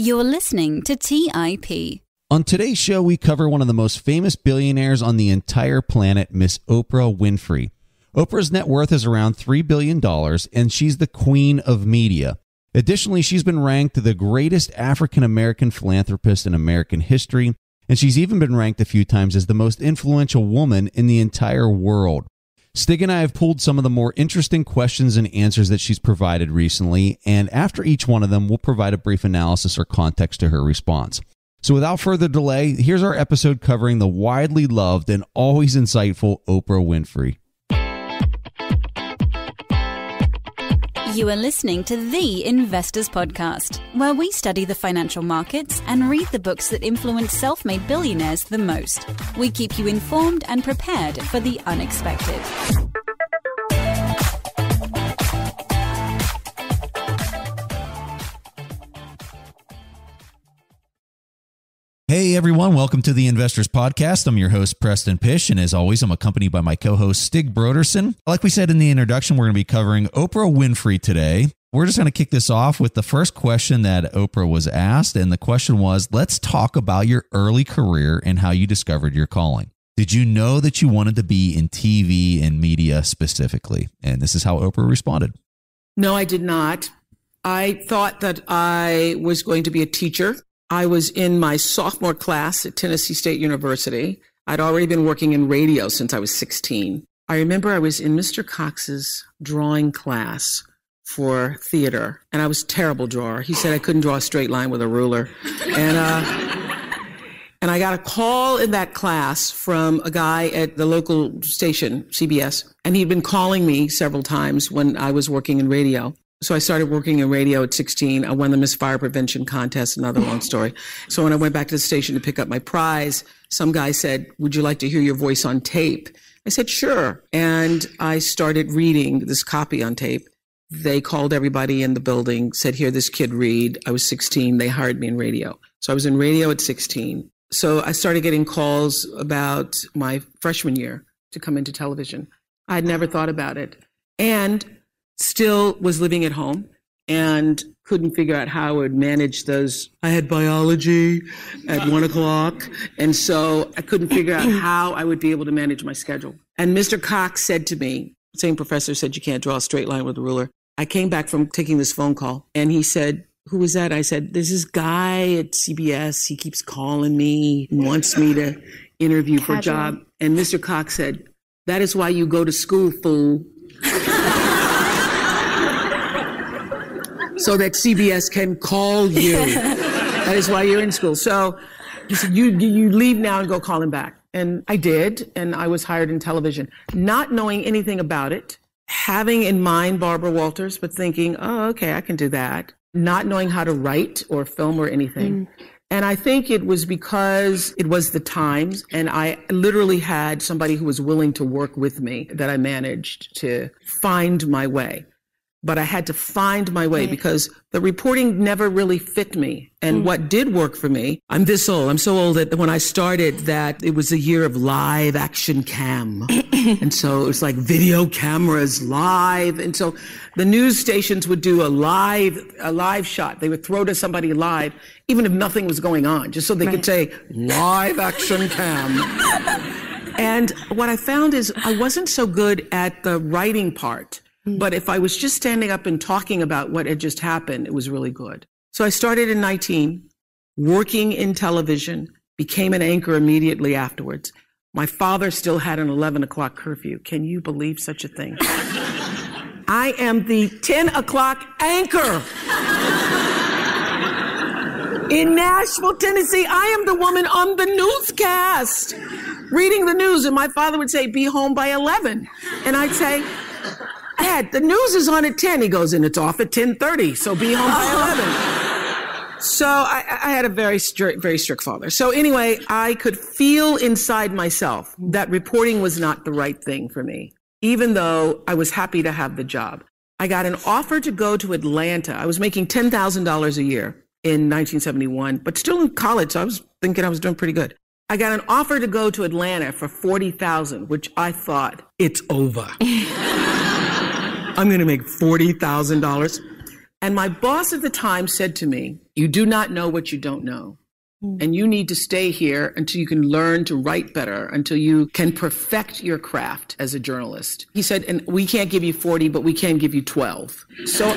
You're listening to TIP. On today's show, we cover one of the most famous billionaires on the entire planet, Miss Oprah Winfrey. Oprah's net worth is around $3 billion, and she's the queen of media. Additionally, she's been ranked the greatest African-American philanthropist in American history, and she's even been ranked a few times as the most influential woman in the entire world. Stig and I have pulled some of the more interesting questions and answers that she's provided recently, and after each one of them, we'll provide a brief analysis or context to her response. So without further delay, here's our episode covering the widely loved and always insightful Oprah Winfrey. You are listening to The Investors Podcast, where we study the financial markets and read the books that influence self-made billionaires the most. We keep you informed and prepared for the unexpected. Hey everyone, welcome to the Investors Podcast. I'm your host, Preston Pish, and as always, I'm accompanied by my co-host, Stig Broderson. Like we said in the introduction, we're going to be covering Oprah Winfrey today. We're just going to kick this off with the first question that Oprah was asked, and the question was, let's talk about your early career and how you discovered your calling. Did you know that you wanted to be in TV and media specifically? And this is how Oprah responded. No, I did not. I thought that I was going to be a teacher. I was in my sophomore class at Tennessee State University. I'd already been working in radio since I was 16. I remember I was in Mr. Cox's drawing class for theater, and I was a terrible drawer. He said I couldn't draw a straight line with a ruler. And I got a call in that class from a guy at the local station, CBS, and he'd been calling me several times when I was working in radio. So I started working in radio at 16. I won the Miss Fire Prevention contest, another long story. So when I went back to the station to pick up my prize, some guy said, would you like to hear your voice on tape? I said, sure. And I started reading this copy on tape. They called everybody in the building, said, hear this kid read. I was 16. They hired me in radio. So I was in radio at 16. So I started getting calls about my freshman year to come into television. I had never thought about it. And still was living at home and couldn't figure out how I would manage those. I had biology at 1 o'clock. And so I couldn't figure out how I would be able to manage my schedule. And Mr. Cox said to me, same professor said, you can't draw a straight line with a ruler. I came back from taking this phone call and he said, who was that? I said, there's this guy at CBS. He keeps calling me, wants me to interview for a job. And Mr. Cox said, that is why you go to school, fool. So that CBS can call you. That is why you're in school. So he said, you leave now and go call him back. And I did, and I was hired in television, not knowing anything about it, having in mind Barbara Walters, but thinking, oh, okay, I can do that. Not knowing how to write or film or anything. And I think it was because it was the times, and I literally had somebody who was willing to work with me that I managed to find my way. But I had to find my way because the reporting never really fit me. And what did work for me, I'm this old. I'm so old that when I started that, it was a year of live action cam. And so it was like video cameras live. And so the news stations would do a live shot. They would throw to somebody live, even if nothing was going on, just so they could say live action cam. And what I found is I wasn't so good at the writing part. But if I was just standing up and talking about what had just happened, it was really good. So I started in 19, working in television, became an anchor immediately afterwards. My father still had an 11 o'clock curfew. Can you believe such a thing? I am the 10 o'clock anchor in Nashville, Tennessee. I am the woman on the newscast reading the news. And my father would say, be home by 11. And I'd say, Dad, the news is on at 10. He goes, and it's off at 10:30, so be home by 11. So I had a very strict father. So anyway, I could feel inside myself that reporting was not the right thing for me, even though I was happy to have the job. I got an offer to go to Atlanta. I was making $10,000 a year in 1971, but still in college, so I was thinking I was doing pretty good. I got an offer to go to Atlanta for $40,000, which I thought, it's over. I'm going to make $40,000. And my boss at the time said to me, you do not know what you don't know. And you need to stay here until you can learn to write better, until you can perfect your craft as a journalist. He said, and we can't give you 40, but we can give you 12. So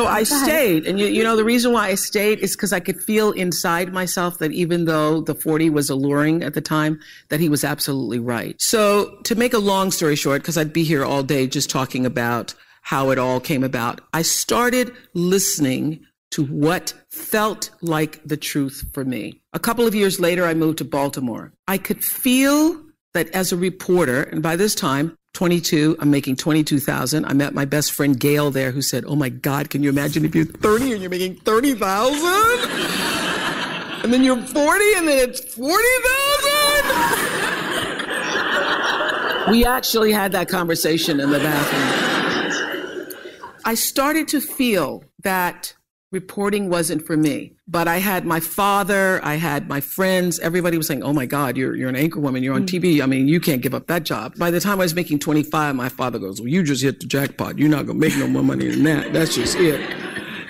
I stayed. And you know, the reason why I stayed is because I could feel inside myself that even though the 40 was alluring at the time, that he was absolutely right. So to make a long story short, because I'd be here all day just talking about how it all came about, I started listening to what felt like the truth for me. A couple of years later, I moved to Baltimore. I could feel that as a reporter, and by this time, 22, I'm making $22,000. I met my best friend Gail there who said, oh my God, can you imagine if you're 30 and you're making $30,000? And then you're 40 and then it's $40,000? We actually had that conversation in the bathroom. I started to feel that reporting wasn't for me, but I had my father, I had my friends, everybody was saying, oh my God, you're an anchor woman, you're on TV. I mean, you can't give up that job. By the time I was making 25, my father goes, well, you just hit the jackpot. You're not going to make no more money than that. That's just it.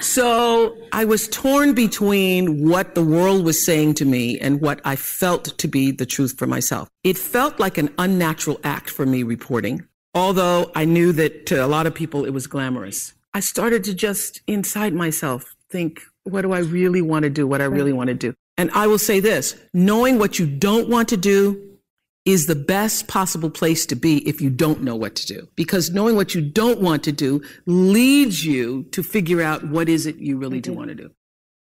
So I was torn between what the world was saying to me and what I felt to be the truth for myself. It felt like an unnatural act for me reporting, although I knew that to a lot of people it was glamorous. I started to just inside myself think, what do I really want to do? What I really want to do. And I will say this, knowing what you don't want to do is the best possible place to be if you don't know what to do. Because knowing what you don't want to do leads you to figure out what is it you really do want to do.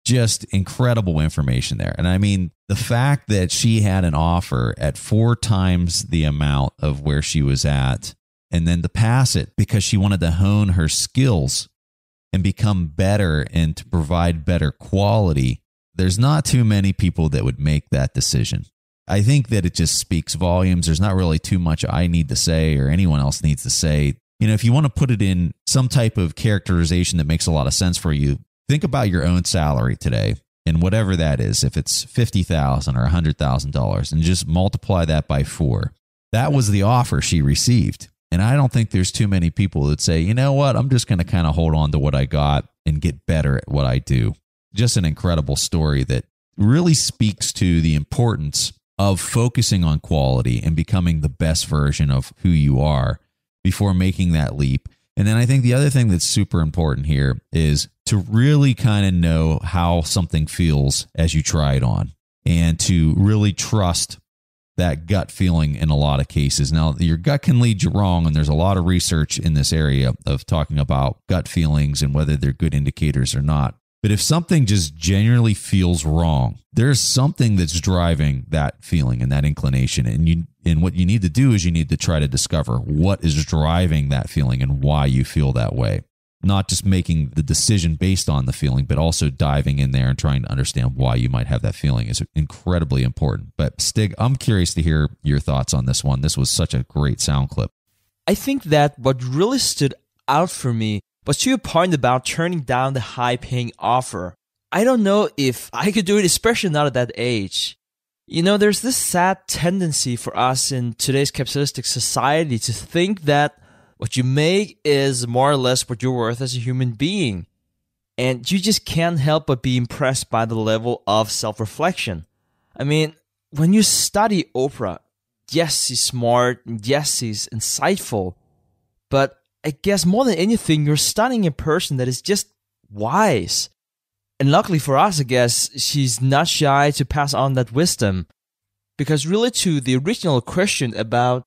Just incredible information there. And I mean, the fact that she had an offer at 4 times the amount of where she was at, and then to pass it because she wanted to hone her skills and become better and to provide better quality. There's not too many people that would make that decision. I think that it just speaks volumes. There's not really too much I need to say or anyone else needs to say. You know, if you want to put it in some type of characterization that makes a lot of sense for you, think about your own salary today and whatever that is, if it's $50,000 or $100,000, and just multiply that by 4. That was the offer she received. And I don't think there's too many people that say, you know what, I'm just going to kind of hold on to what I got and get better at what I do. Just an incredible story that really speaks to the importance of focusing on quality and becoming the best version of who you are before making that leap. And then I think the other thing that's super important here is to really kind of know how something feels as you try it on and to really trust that gut feeling in a lot of cases. Now, your gut can lead you wrong, and there's a lot of research in this area of talking about gut feelings and whether they're good indicators or not. But if something just genuinely feels wrong, there's something that's driving that feeling and that inclination. And what you need to do is you need to try to discover what is driving that feeling and why you feel that way. Not just making the decision based on the feeling, but also diving in there and trying to understand why you might have that feeling is incredibly important. But Stig, I'm curious to hear your thoughts on this one. This was such a great sound clip. I think that what really stood out for me was to your point about turning down the high-paying offer. I don't know if I could do it, especially not at that age. You know, there's this sad tendency for us in today's capitalistic society to think that what you make is more or less what you're worth as a human being. And you just can't help but be impressed by the level of self-reflection. I mean, when you study Oprah, yes, she's smart, yes, she's insightful, but I guess more than anything, you're studying a person that is just wise. And luckily for us, I guess, she's not shy to pass on that wisdom. Because really to the original question about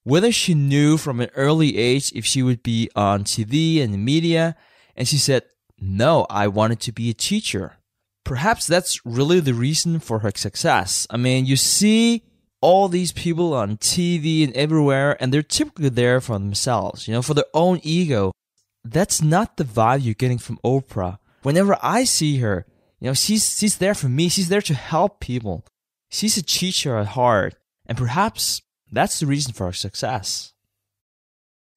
whether she knew from an early age if she would be on TV and the media, and she said, no, I wanted to be a teacher. Perhaps that's really the reason for her success. I mean, you see all these people on TV and everywhere, and they're typically there for themselves, you know, for their own ego. That's not the vibe you're getting from Oprah. Whenever I see her, you know, she's there for me. She's there to help people. She's a teacher at heart, and perhaps that's the reason for her success.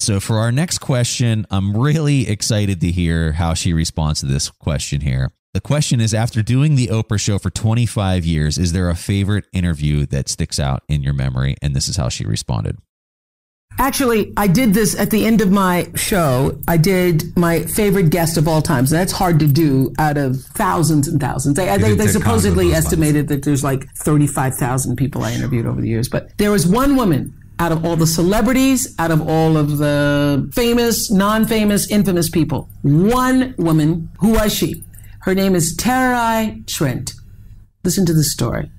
So for our next question, I'm really excited to hear how she responds to this question here. The question is, after doing the Oprah show for 25 years, is there a favorite interview that sticks out in your memory? And this is how she responded. Actually, I did this at the end of my show. I did my favorite guest of all time. So that's hard to do out of thousands and thousands. They supposedly estimated that there's like 35,000 people I interviewed over the years. But there was one woman out of all the celebrities, out of all of the famous, non-famous, infamous people. One woman. Who was she? Her name is Trent. Listen to the story.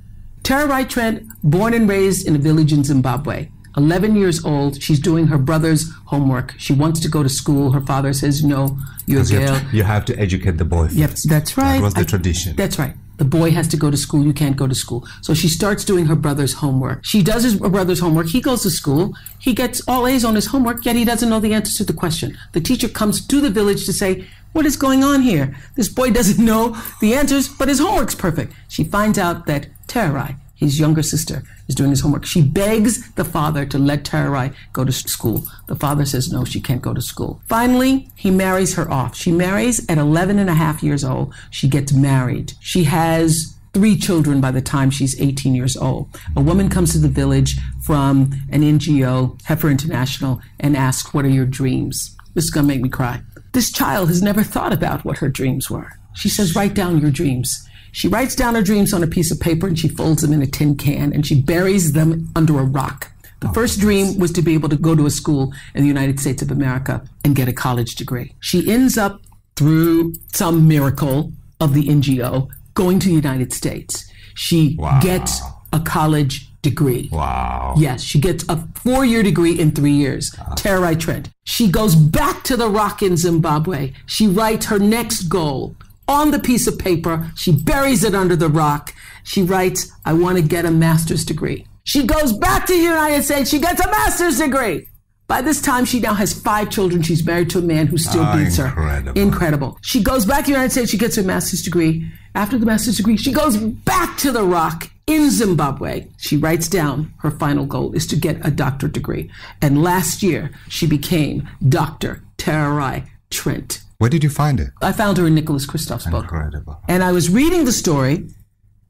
Trent, born and raised in a village in Zimbabwe. 11 years old. She's doing her brother's homework. She wants to go to school. Her father says, no, you're a girl. You have to educate the boy first. Yep, that's right. That was the tradition. That's right. The boy has to go to school. You can't go to school. So she starts doing her brother's homework. She does her brother's homework. He goes to school. He gets all A's on his homework, yet he doesn't know the answer to the question. The teacher comes to the village to say, what is going on here? This boy doesn't know the answers, but his homework's perfect. She finds out that Terai, his younger sister, is doing his homework. She begs the father to let Terai go to school. The father says no, she can't go to school. Finally, he marries her off. She marries at 11 and a half years old. She gets married. She has 3 children by the time she's 18 years old. A woman comes to the village from an NGO, Heifer International, and asks, what are your dreams? This is going to make me cry. This child has never thought about what her dreams were. She says, write down your dreams. She writes down her dreams on a piece of paper and she folds them in a tin can and she buries them under a rock. The first dream was to be able to go to a school in the United States of America and get a college degree. She ends up, through some miracle of the NGO, going to the United States. She gets a college degree. Wow. Yes, she gets a 4-year degree in 3 years. Terai Trent. She goes back to the rock in Zimbabwe. She writes her next goal on the piece of paper. She buries it under the rock. She writes, I want to get a master's degree. She goes back to the United States. She gets a master's degree. By this time, she now has 5 children. She's married to a man who still beats her. Incredible. She goes back to the United States. She gets her master's degree. After the master's degree, she goes back to the rock in Zimbabwe. She writes down her final goal is to get a doctorate degree. And last year, she became Dr. Terai Trent. Where did you find it? I found her in Nicholas Kristof's book. Incredible. And I was reading the story.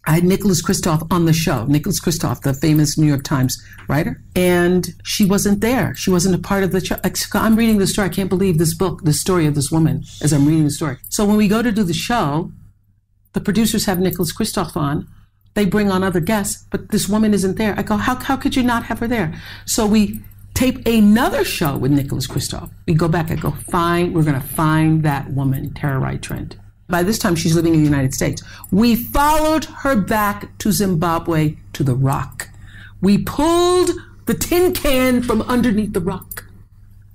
I had Nicholas Kristof on the show. Nicholas Kristof, the famous New York Times writer. And she wasn't there. She wasn't a part of the show. I'm reading the story. I can't believe this book, the story of this woman, as I'm reading the story. So when we go to do the show, the producers have Nicholas Kristof on. They bring on other guests, but this woman isn't there. I go, how could you not have her there? So we tape another show with Nicholas Kristof. We go back. I go, fine, we're going to find that woman, Terai Trent. By this time, she's living in the United States. We followed her back to Zimbabwe, to the rock. We pulled the tin can from underneath the rock.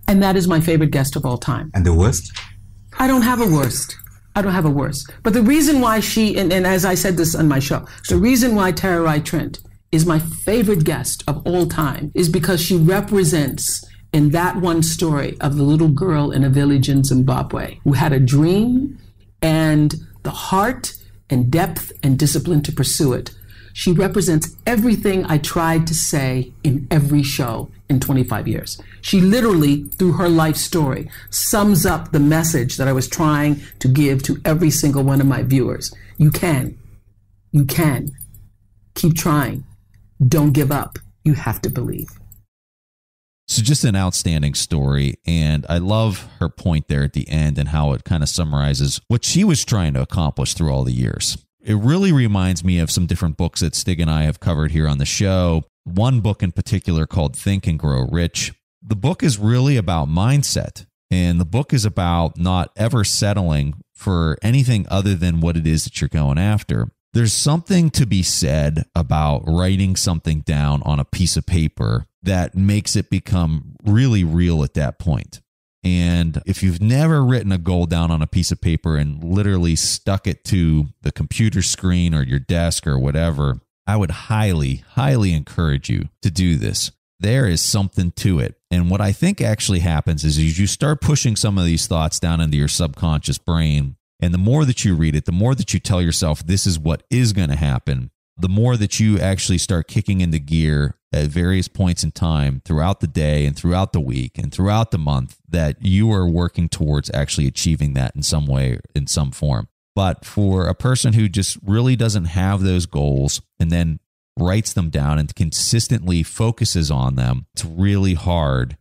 And that is my favorite guest of all time. And the worst? I don't have a worst. But the reason why she, and as I said this on my show, the reason why Terai Trent is my favorite guest of all time is because she represents in that one story of the little girl in a village in Zimbabwe who had a dream and the heart and depth and discipline to pursue it. She represents everything I tried to say in every show in 25 years. She literally, through her life story, sums up the message that I was trying to give to every single one of my viewers. You can. Keep trying. Don't give up. You have to believe. So just an outstanding story. And I love her point there at the end and how it kind of summarizes what she was trying to accomplish through all the years. It really reminds me of some different books that Stig and I have covered here on the show. One book in particular called Think and Grow Rich. The book is really about mindset. And the book is about not ever settling for anything other than what it is that you're going after. There's something to be said about writing something down on a piece of paper that makes it become really real at that point. And if you've never written a goal down on a piece of paper and literally stuck it to the computer screen or your desk or whatever, I would highly, highly encourage you to do this. There is something to it. And what I think actually happens is you start pushing some of these thoughts down into your subconscious brain. And the more that you read it, the more that you tell yourself this is what is going to happen, the more that you actually start kicking into gear at various points in time throughout the day and throughout the week and throughout the month that you are working towards actually achieving that in some way, in some form. But for a person who just really doesn't have those goals and then writes them down and consistently focuses on them, it's really hard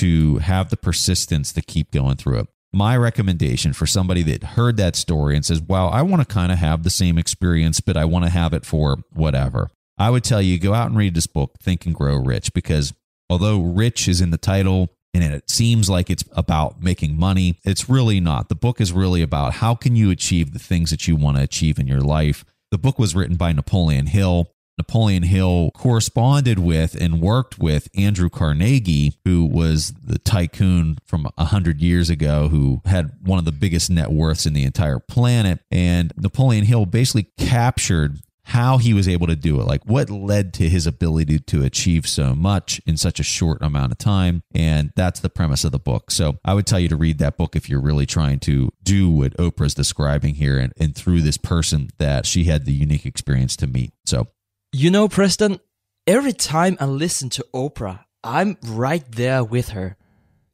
to have the persistence to keep going through it. My recommendation for somebody that heard that story and says, wow, I want to kind of have the same experience, but I want to have it for whatever. I would tell you, go out and read this book, Think and Grow Rich, because although rich is in the title and it seems like it's about making money, it's really not. The book is really about how can you achieve the things that you want to achieve in your life. The book was written by Napoleon Hill. Napoleon Hill corresponded with and worked with Andrew Carnegie, who was the tycoon from 100 years ago, who had one of the biggest net worths in the entire planet. And Napoleon Hill basically captured how he was able to do it, like what led to his ability to achieve so much in such a short amount of time. And that's the premise of the book. So I would tell you to read that book if you're really trying to do what Oprah's describing here and through this person that she had the unique experience to meet. So, you know, Preston, every time I listen to Oprah, I'm right there with her.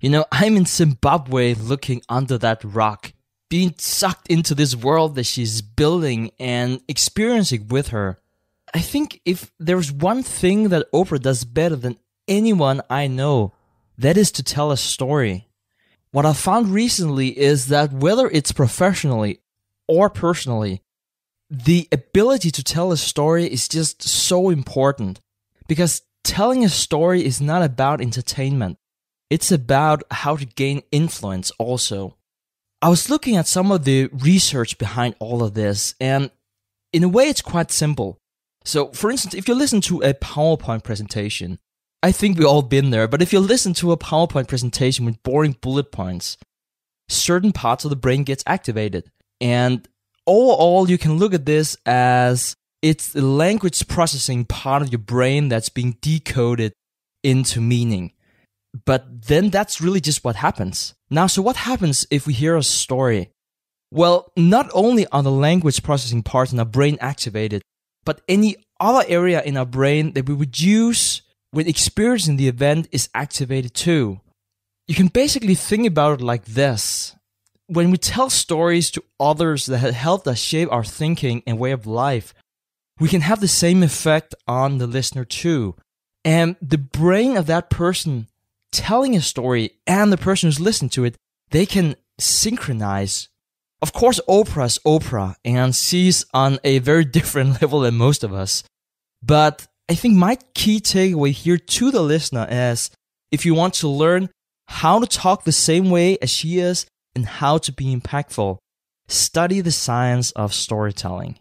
You know, I'm in Zimbabwe looking under that rock, being sucked into this world that she's building and experiencing with her. I think if there's one thing that Oprah does better than anyone I know, that is to tell a story. What I found recently is that whether it's professionally or personally, the ability to tell a story is just so important, because telling a story is not about entertainment. It's about how to gain influence also. I was looking at some of the research behind all of this, and in a way it's quite simple. So, for instance, if you listen to a PowerPoint presentation, I think we've all been there, but if you listen to a PowerPoint presentation with boring bullet points, certain parts of the brain gets activated. And overall, you can look at this as it's the language processing part of your brain that's being decoded into meaning. But then that's really just what happens. Now, so what happens if we hear a story? Well, not only are the language processing parts in our brain activated, but any other area in our brain that we would use when experiencing the event is activated too. You can basically think about it like this. When we tell stories to others that have helped us shape our thinking and way of life, we can have the same effect on the listener too. And the brain of that person telling a story and the person who's listening to it, they can synchronize. Of course, Oprah's Oprah, and she's on a very different level than most of us. But I think my key takeaway here to the listener is, if you want to learn how to talk the same way as she is and how to be impactful, study the science of storytelling.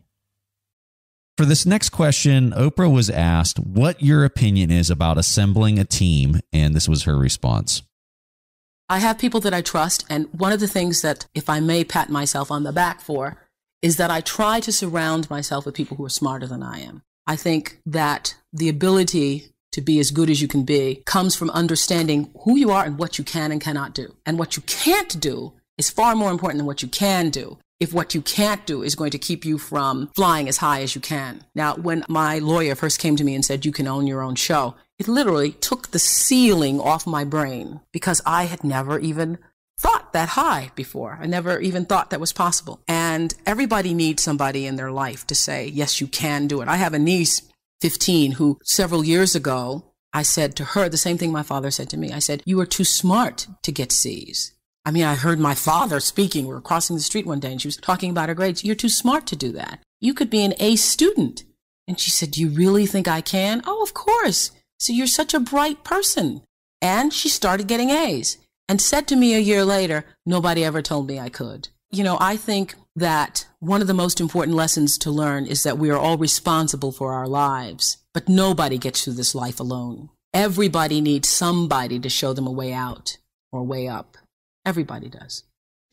For this next question, Oprah was asked what your opinion is about assembling a team, and this was her response. I have people that I trust, and one of the things that, if I may pat myself on the back for, is that I try to surround myself with people who are smarter than I am. I think that the ability to be as good as you can be comes from understanding who you are and what you can and cannot do. And what you can't do is far more important than what you can do, if what you can't do is going to keep you from flying as high as you can. Now, when my lawyer first came to me and said, you can own your own show, it literally took the ceiling off my brain, because I had never even thought that high before. I never even thought that was possible. And everybody needs somebody in their life to say, yes, you can do it. I have a niece, 15, who several years ago, I said to her the same thing my father said to me. I said, you are too smart to get C's. I mean, I heard my father speaking. We were crossing the street one day and she was talking about her grades. You're too smart to do that. You could be an A student. And she said, do you really think I can? Oh, of course. So you're such a bright person. And she started getting A's and said to me a year later, nobody ever told me I could. You know, I think that one of the most important lessons to learn is that we are all responsible for our lives, but nobody gets through this life alone. Everybody needs somebody to show them a way out or way up. Everybody does.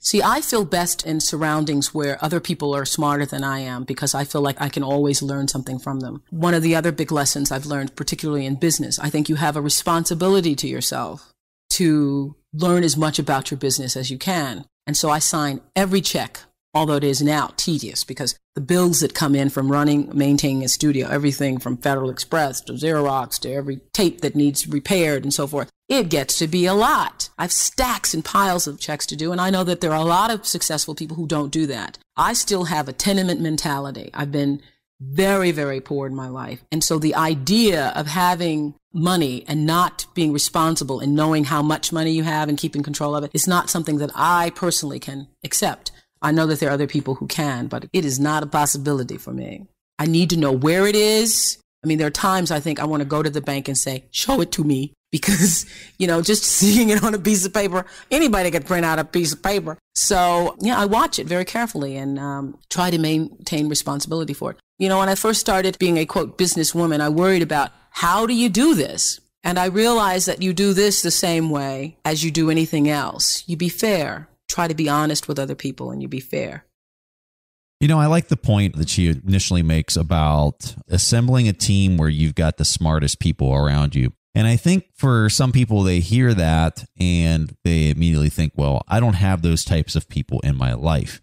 See, I feel best in surroundings where other people are smarter than I am, because I feel like I can always learn something from them. One of the other big lessons I've learned, particularly in business, I think you have a responsibility to yourself to learn as much about your business as you can. And so I sign every check, although it is now tedious, because the bills that come in from maintaining a studio, everything from Federal Express to Xerox to every tape that needs repaired and so forth, it gets to be a lot. I have stacks and piles of checks to do, and I know that there are a lot of successful people who don't do that. I still have a tenement mentality. I've been very, very poor in my life. And so the idea of having money and not being responsible and knowing how much money you have and keeping control of it is not something that I personally can accept. I know that there are other people who can, but it is not a possibility for me. I need to know where it is. I mean, there are times I think I want to go to the bank and say, show it to me, because, just seeing it on a piece of paper, anybody could print out a piece of paper. So, I watch it very carefully and try to maintain responsibility for it. When I first started being a, quote, businesswoman, I worried about, how do you do this? And I realized that you do this the same way as you do anything else. You be fair. Try to be honest with other people, and you be fair. I like the point that she initially makes about assembling a team where you've got the smartest people around you. And I think for some people, they hear that and they immediately think, well, I don't have those types of people in my life.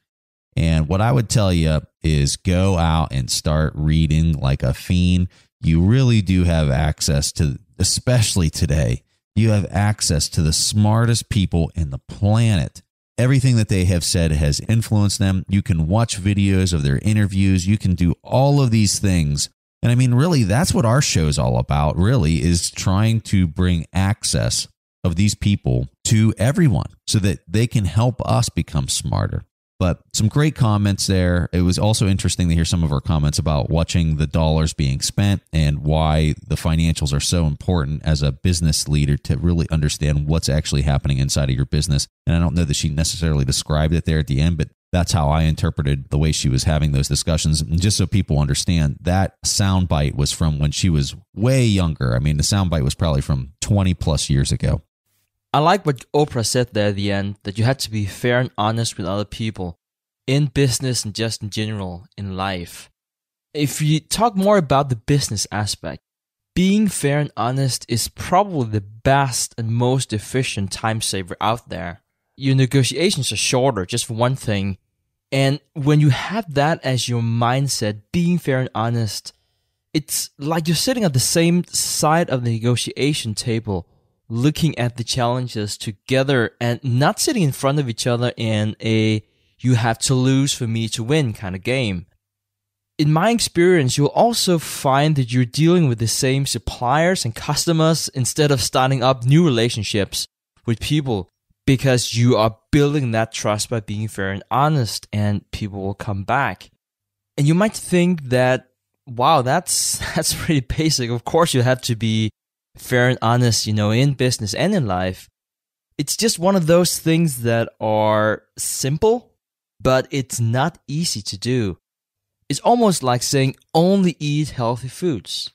And what I would tell you is go out and start reading like a fiend. You really do have access to, especially today, you have access to the smartest people in the planet. Everything that they have said has influenced them. You can watch videos of their interviews. You can do all of these things. And I mean, really, that's what our show is all about, really, is trying to bring access of these people to everyone so that they can help us become smarter. But some great comments there. It was also interesting to hear some of our comments about watching the dollars being spent and why the financials are so important as a business leader to really understand what's actually happening inside of your business. And I don't know that she necessarily described it there at the end, but that's how I interpreted the way she was having those discussions. And just so people understand, that soundbite was from when she was way younger. I mean, the soundbite was probably from 20 plus years ago. I like what Oprah said there at the end, that you had to be fair and honest with other people in business and just in general in life. If you talk more about the business aspect, being fair and honest is probably the best and most efficient time saver out there. Your negotiations are shorter, just for one thing. And when you have that as your mindset, being fair and honest, it's like you're sitting at the same side of the negotiation table, looking at the challenges together and not sitting in front of each other in a you have to lose for me to win kind of game. In my experience, you'll also find that you're dealing with the same suppliers and customers instead of starting up new relationships with people, because you are building that trust by being fair and honest, and people will come back. And you might think that, wow, that's pretty basic. Of course, you have to be fair and honest, in business and in life. It's just one of those things that are simple, but it's not easy to do. It's almost like saying only eat healthy foods.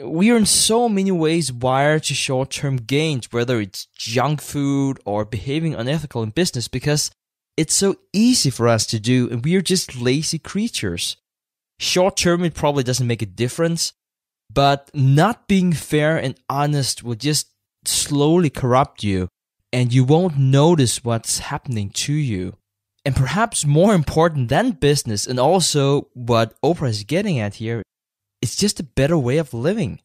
We are in so many ways wired to short-term gains, whether it's junk food or behaving unethical in business, because it's so easy for us to do, and we are just lazy creatures. Short-term, it probably doesn't make a difference, but not being fair and honest will just slowly corrupt you, and you won't notice what's happening to you. And perhaps more important than business, and also what Oprah is getting at here, it's just a better way of living.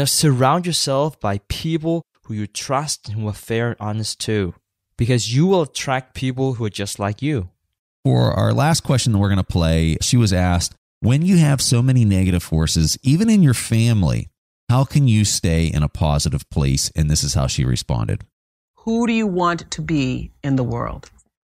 Surround yourself by people who you trust and who are fair and honest too, because you will attract people who are just like you. For our last question that we're going to play, she was asked, when you have so many negative forces, even in your family, how can you stay in a positive place? And this is how she responded. Who do you want to be in the world?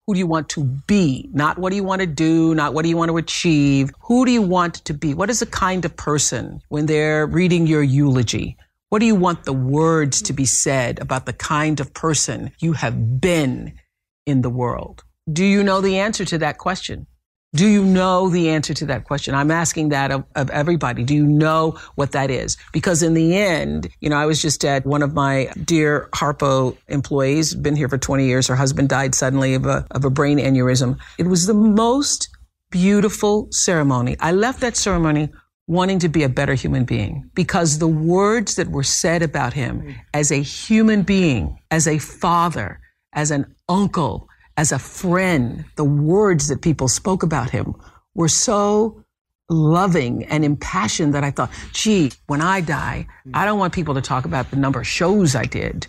Who do you want to be? Not what do you want to do, not what do you want to achieve. Who do you want to be? What is the kind of person when they're reading your eulogy? What do you want the words to be said about the kind of person you have been in the world? Do you know the answer to that question? Do you know the answer to that question? I'm asking that of everybody. Do you know what that is? Because in the end, I was just at one of my dear Harpo employees, been here for 20 years. Her husband died suddenly of a brain aneurysm. It was the most beautiful ceremony. I left that ceremony wanting to be a better human being, because the words that were said about him as a human being, as a father, as an uncle, as a friend, the words that people spoke about him were so loving and impassioned that I thought, gee, when I die, I don't want people to talk about the number of shows I did.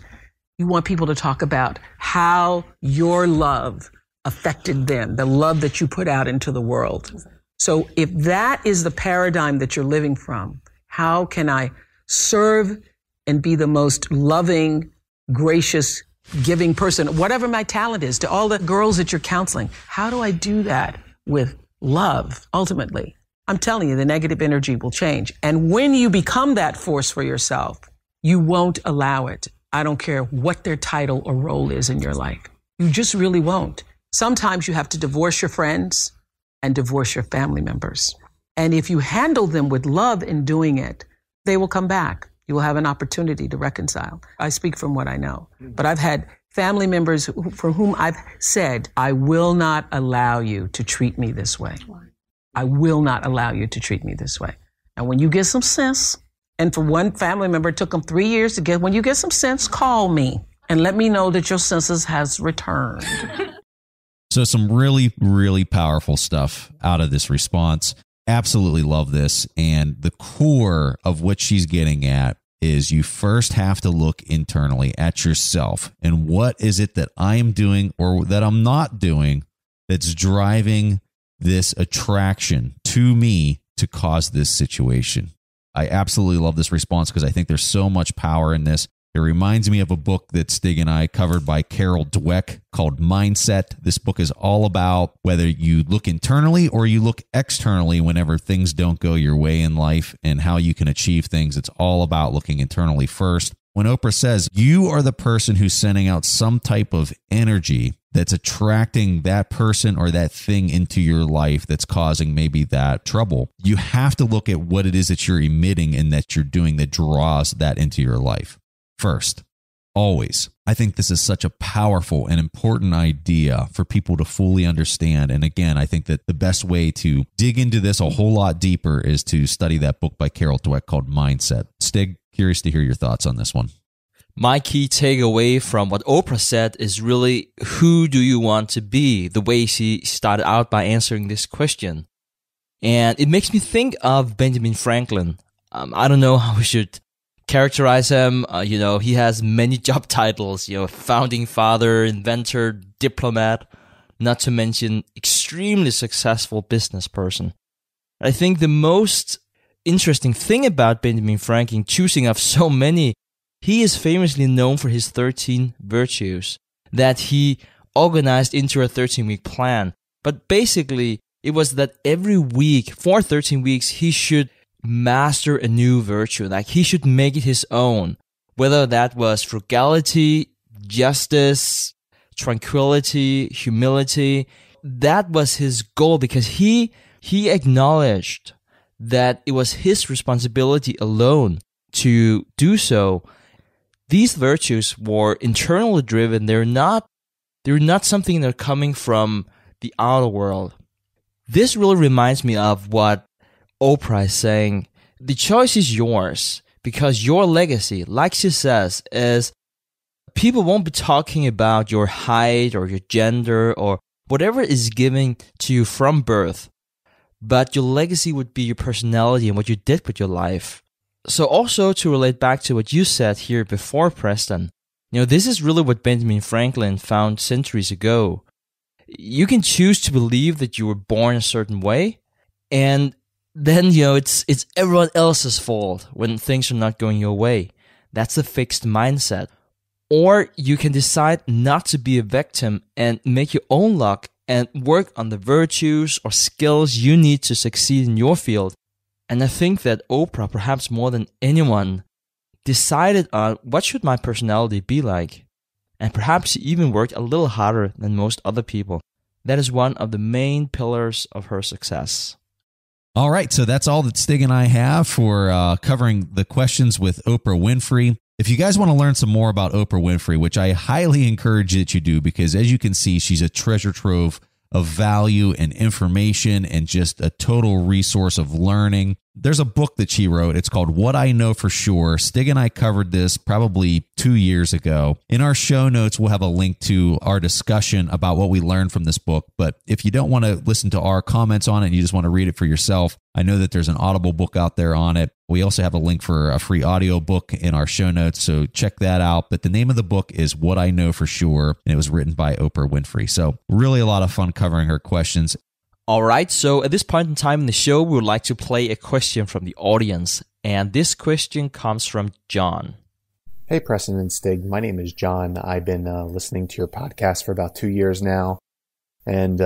You want people to talk about how your love affected them, the love that you put out into the world. So if that is the paradigm that you're living from, how can I serve and be the most loving, gracious, giving person, whatever my talent is, to all the girls that you're counseling? How do I do that with love, ultimately? I'm telling you, the negative energy will change. And when you become that force for yourself, you won't allow it. I don't care what their title or role is in your life. You just really won't. Sometimes you have to divorce your friends and divorce your family members. And if you handle them with love in doing it, they will come back. You will have an opportunity to reconcile. I speak from what I know. But I've had family members for whom I've said, I will not allow you to treat me this way. I will not allow you to treat me this way. And when you get some sense, and for one family member, it took them 3 years to get, when you get some sense, call me and let me know that your senses has returned. So some really, really powerful stuff out of this response. Absolutely love this. And the core of what she's getting at is you first have to look internally at yourself. And what is it that I am doing or that I'm not doing that's driving this attraction to me to cause this situation? I absolutely love this response because I think there's so much power in this. It reminds me of a book that Stig and I covered by Carol Dweck called Mindset. This book is all about whether you look internally or you look externally whenever things don't go your way in life and how you can achieve things. It's all about looking internally first. When Oprah says you are the person who's sending out some type of energy that's attracting that person or that thing into your life that's causing maybe that trouble, you have to look at what it is that you're emitting and that you're doing that draws that into your life first. Always. I think this is such a powerful and important idea for people to fully understand. And again, I think that the best way to dig into this a whole lot deeper is to study that book by Carol Dweck called Mindset. Stig, curious to hear your thoughts on this one. My key takeaway from what Oprah said is really, who do you want to be? The way she started out by answering this question. And it makes me think of Benjamin Franklin. I don't know how we should characterize him. He has many job titles, founding father, inventor, diplomat, not to mention extremely successful business person. I think the most interesting thing about Benjamin Franklin, choosing of so many, he is famously known for his 13 virtues that he organized into a 13-week plan. But basically, it was that every week, for 13 weeks, he should master a new virtue. Like he should make it his own. Whether that was frugality, justice, tranquility, humility. That was his goal because he acknowledged that it was his responsibility alone to do so. These virtues were internally driven. They're not something that are coming from the outer world. This really reminds me of what Oprah is saying. The choice is yours because your legacy, like she says, is people won't be talking about your height or your gender or whatever is given to you from birth, but your legacy would be your personality and what you did with your life. So also to relate back to what you said here before, Preston, this is really what Benjamin Franklin found centuries ago. You can choose to believe that you were born a certain way, and then, it's everyone else's fault when things are not going your way. That's a fixed mindset. Or you can decide not to be a victim and make your own luck and work on the virtues or skills you need to succeed in your field. And I think that Oprah, perhaps more than anyone, decided on what should my personality be like. And perhaps she even worked a little harder than most other people. That is one of the main pillars of her success. All right, so that's all that Stig and I have for covering the questions with Oprah Winfrey. If you guys want to learn some more about Oprah Winfrey, which I highly encourage that you do, because as you can see, she's a treasure trove of value and information and just a total resource of learning. There's a book that she wrote. It's called What I Know for Sure. Stig and I covered this probably 2 years ago. In our show notes, we'll have a link to our discussion about what we learned from this book. But if you don't want to listen to our comments on it and you just want to read it for yourself, I know that there's an Audible book out there on it. We also have a link for a free audio book in our show notes, so check that out. But the name of the book is What I Know for Sure, and it was written by Oprah Winfrey. So really a lot of fun covering her questions. All right, so at this point in time in the show, we would like to play a question from the audience. And this question comes from John. Hey, Preston and Stig. My name is John. I've been listening to your podcast for about 2 years now and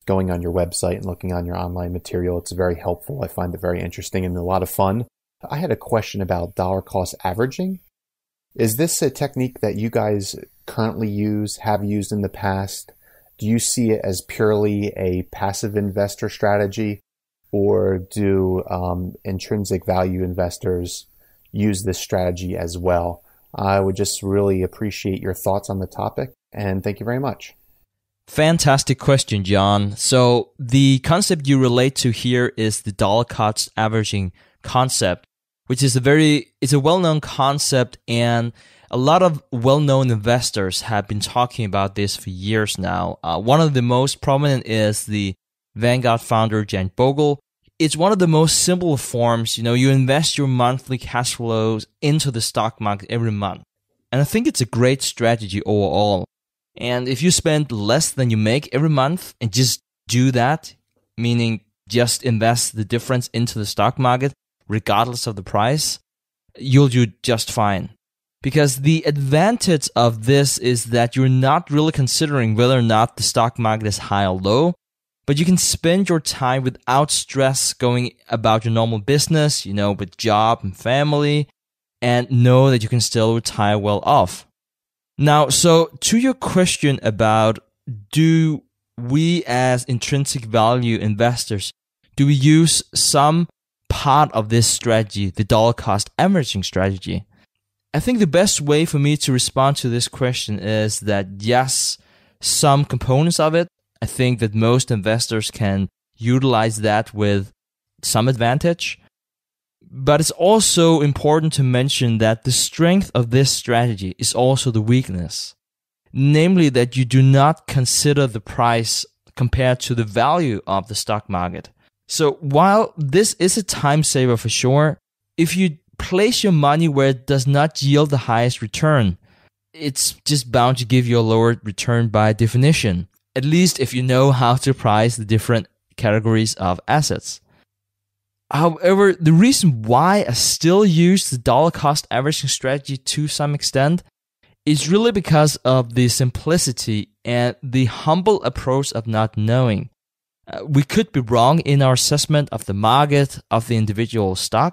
going on your website and looking on your online material. It's very helpful. I find it very interesting and a lot of fun. I had a question about dollar cost averaging. Is this a technique that you guys currently use, have used in the past? Do you see it as purely a passive investor strategy, or do intrinsic value investors use this strategy as well? I would just really appreciate your thoughts on the topic, and thank you very much. Fantastic question, John. So the concept you relate to here is the dollar cost averaging concept, which is it's a well-known concept, and a lot of well-known investors have been talking about this for years now. One of the most prominent is the Vanguard founder, Jan Bogle. It's one of the most simple forms. You invest your monthly cash flows into the stock market every month. And I think it's a great strategy overall. And if you spend less than you make every month and just do that, meaning just invest the difference into the stock market, regardless of the price, you'll do just fine. Because the advantage of this is that you're not really considering whether or not the stock market is high or low, but you can spend your time without stress going about your normal business, with job and family, and know that you can still retire well off. Now, so to your question about do we as intrinsic value investors, do we use some part of this strategy, the dollar cost averaging strategy? I think the best way for me to respond to this question is that yes, some components of it. I think that most investors can utilize that with some advantage. But it's also important to mention that the strength of this strategy is also the weakness. Namely that you do not consider the price compared to the value of the stock market. So while this is a time saver for sure, if you place your money where it does not yield the highest return, it's just bound to give you a lower return by definition. At least if you know how to price the different categories of assets. However, the reason why I still use the dollar cost averaging strategy to some extent is really because of the simplicity and the humble approach of not knowing. We could be wrong in our assessment of the market, of the individual stock,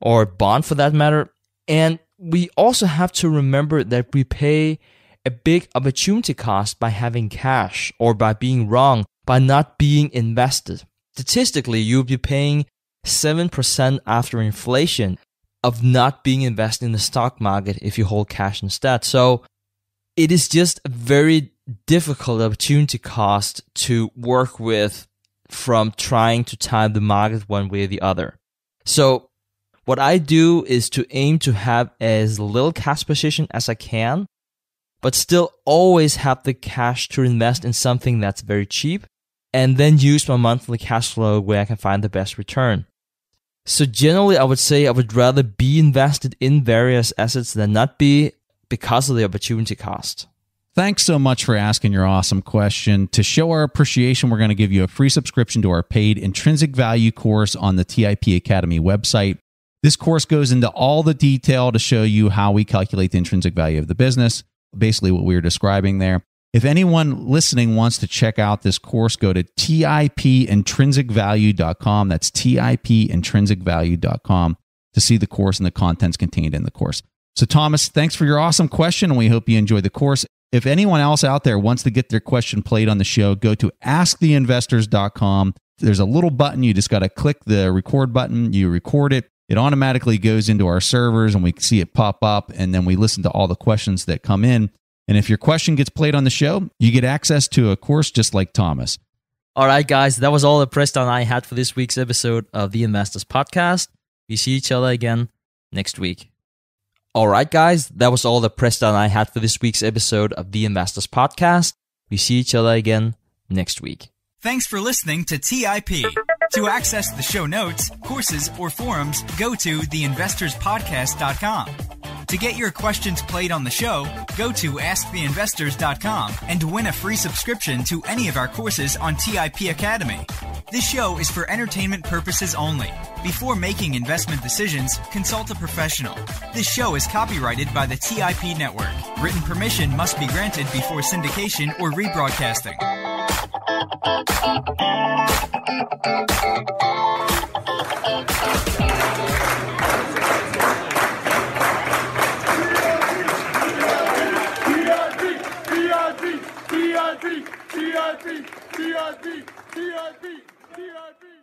or bond for that matter. And we also have to remember that we pay a big opportunity cost by having cash, or by being wrong, by not being invested. Statistically, you'll be paying 7% after inflation of not being invested in the stock market if you hold cash instead. So it is just a very difficult opportunity cost to work with from trying to time the market one way or the other. So what I do is to aim to have as little cash position as I can, but still always have the cash to invest in something that's very cheap, and then use my monthly cash flow where I can find the best return. So generally, I would say I would rather be invested in various assets than not be, because of the opportunity cost. Thanks so much for asking your awesome question. To show our appreciation, we're going to give you a free subscription to our paid Intrinsic Value course on the TIP Academy website. This course goes into all the detail to show you how we calculate the intrinsic value of the business, basically what we were describing there. If anyone listening wants to check out this course, go to TIPintrinsicvalue.com. That's TIPintrinsicvalue.com to see the course and the contents contained in the course. So Thomas, thanks for your awesome question, and we hope you enjoy the course. If anyone else out there wants to get their question played on the show, go to asktheinvestors.com. There's a little button. You just got to click the record button. You record it. It automatically goes into our servers, and we see it pop up, and then we listen to all the questions that come in. And if your question gets played on the show, you get access to a course just like Thomas. All right, guys, that was all that Preston and I had for this week's episode of The Investors Podcast. We see each other again next week. All right, guys, that was all that Preston and I had for this week's episode of The Investors Podcast. We see each other again next week. Thanks for listening to TIP. To access the show notes, courses, or forums, go to theinvestorspodcast.com. To get your questions played on the show, go to AskTheInvestors.com and win a free subscription to any of our courses on TIP Academy. This show is for entertainment purposes only. Before making investment decisions, consult a professional. This show is copyrighted by the TIP Network. Written permission must be granted before syndication or rebroadcasting. TIP.